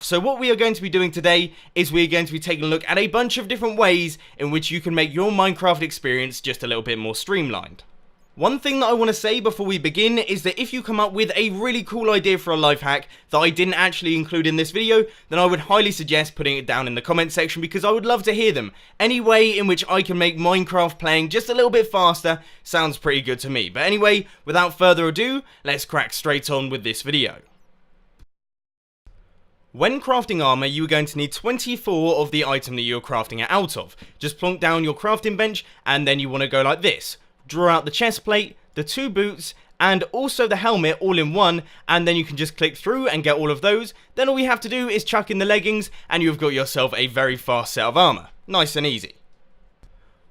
So what we are going to be doing today is we're going to be taking a look at a bunch of different ways in which you can make your Minecraft experience just a little bit more streamlined. One thing that I want to say before we begin is that if you come up with a really cool idea for a life hack that I didn't actually include in this video, then I would highly suggest putting it down in the comment section because I would love to hear them. Any way in which I can make Minecraft playing just a little bit faster sounds pretty good to me. But anyway, without further ado, let's crack straight on with this video. When crafting armor, you are going to need 24 of the item that you're crafting it out of. Just plonk down your crafting bench, and then you want to go like this. Draw out the chest plate, the 2 boots, and also the helmet all in one, and then you can just click through and get all of those. Then all you have to do is chuck in the leggings, and you've got yourself a very fast set of armor. Nice and easy.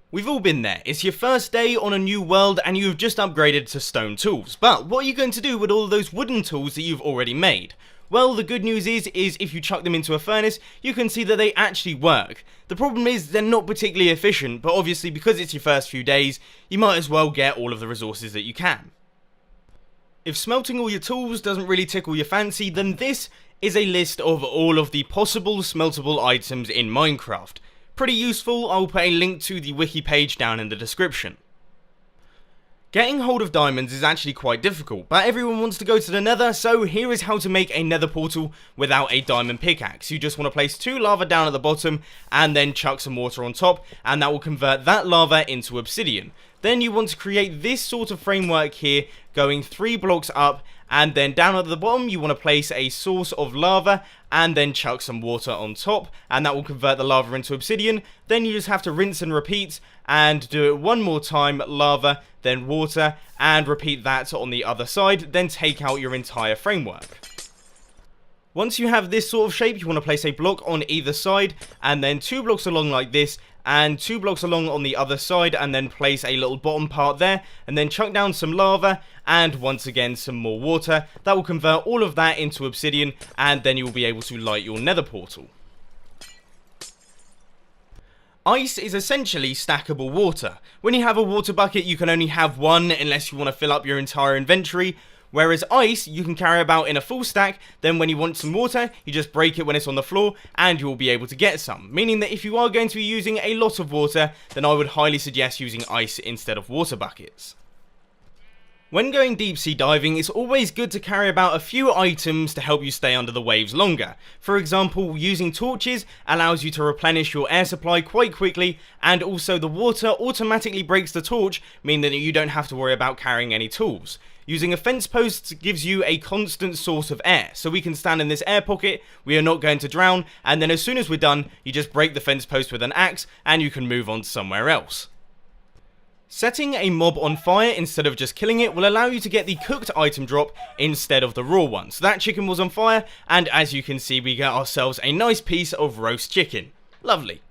We've all been there. It's your first day on a new world and you've just upgraded to stone tools. But what are you going to do with all those wooden tools that you've already made? Well, the good news is if you chuck them into a furnace, you can see that they actually work. The problem is they're not particularly efficient, but obviously because it's your first few days, you might as well get all of the resources that you can. If smelting all your tools doesn't really tickle your fancy, then this is a list of all of the possible smeltable items in Minecraft. Pretty useful. I'll put a link to the wiki page down in the description. Getting hold of diamonds is actually quite difficult, but everyone wants to go to the nether, so here is how to make a nether portal without a diamond pickaxe. You just want to place 2 lava down at the bottom and then chuck some water on top, and that will convert that lava into obsidian. Then you want to create this sort of framework here, going 3 blocks up, and then down at the bottom you want to place a source of lava and then chuck some water on top, and that will convert the lava into obsidian. Then you just have to rinse and repeat and do it one more time, lava, then water, and repeat that on the other side, then take out your entire framework. Once you have this sort of shape, you want to place a block on either side, and then 2 blocks along like this, and 2 blocks along on the other side, and then place a little bottom part there, and then chuck down some lava, and once again some more water. That will convert all of that into obsidian, and then you will be able to light your nether portal. Ice is essentially stackable water. When you have a water bucket, you can only have one unless you want to fill up your entire inventory. Whereas ice, you can carry about in a full stack, then when you want some water, you just break it when it's on the floor, and you will be able to get some. Meaning that if you are going to be using a lot of water, then I would highly suggest using ice instead of water buckets. When going deep sea diving, it's always good to carry about a few items to help you stay under the waves longer. For example, using torches allows you to replenish your air supply quite quickly, and also the water automatically breaks the torch, meaning that you don't have to worry about carrying any tools. Using a fence post gives you a constant source of air, so we can stand in this air pocket, we are not going to drown, and then as soon as we're done, you just break the fence post with an axe, and you can move on to somewhere else. Setting a mob on fire instead of just killing it will allow you to get the cooked item drop instead of the raw one. So that chicken was on fire, and as you can see, we get ourselves a nice piece of roast chicken. Lovely.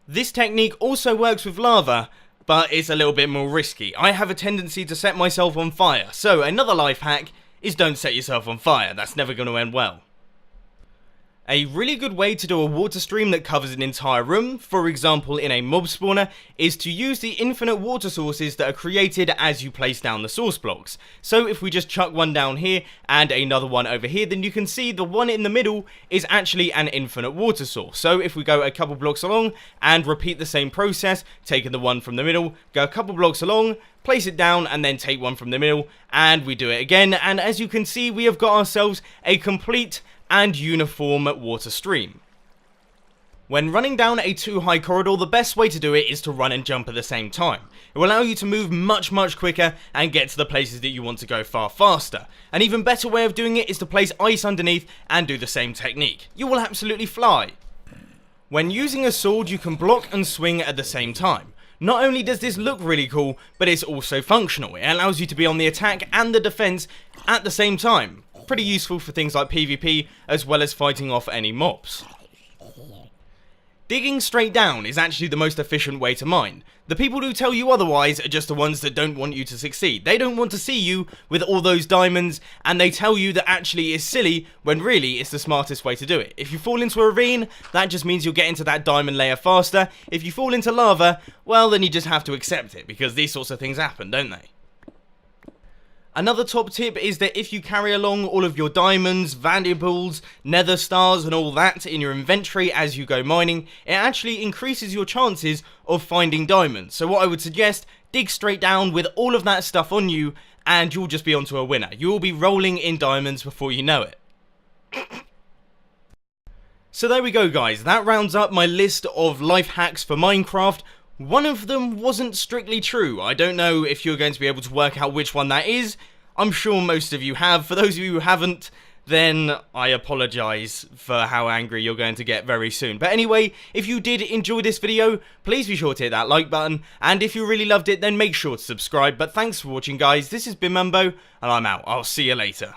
This technique also works with lava, but it's a little bit more risky. I have a tendency to set myself on fire, so another life hack is don't set yourself on fire. That's never going to end well. A really good way to do a water stream that covers an entire room, for example in a mob spawner, is to use the infinite water sources that are created as you place down the source blocks. So if we just chuck one down here and another one over here, then you can see the one in the middle is actually an infinite water source. So if we go a couple blocks along and repeat the same process, taking the one from the middle, go a couple blocks along, place it down, and then take one from the middle, and we do it again, and as you can see, we have got ourselves a complete and uniform water stream. When running down a too high corridor, the best way to do it is to run and jump at the same time. It will allow you to move much quicker and get to the places that you want to go far faster. An even better way of doing it is to place ice underneath and do the same technique. You will absolutely fly. When using a sword, you can block and swing at the same time. Not only does this look really cool, but it's also functional. It allows you to be on the attack and the defense at the same time. Pretty useful for things like PvP, as well as fighting off any mobs. Digging straight down is actually the most efficient way to mine. The people who tell you otherwise are just the ones that don't want you to succeed. They don't want to see you with all those diamonds, and they tell you that actually it's silly, when really it's the smartest way to do it. If you fall into a ravine, that just means you'll get into that diamond layer faster. If you fall into lava, well then you just have to accept it, because these sorts of things happen, don't they? Another top tip is that if you carry along all of your diamonds, valuables, nether stars and all that in your inventory as you go mining, it actually increases your chances of finding diamonds. So what I would suggest, dig straight down with all of that stuff on you and you'll just be onto a winner. You will be rolling in diamonds before you know it. So there we go guys, that rounds up my list of life hacks for Minecraft. One of them wasn't strictly true. I don't know if you're going to be able to work out which one that is. I'm sure most of you have. For those of you who haven't, then I apologise for how angry you're going to get very soon. But anyway, if you did enjoy this video, please be sure to hit that like button. And if you really loved it, then make sure to subscribe. But thanks for watching guys, this has been Mumbo, and I'm out. I'll see you later.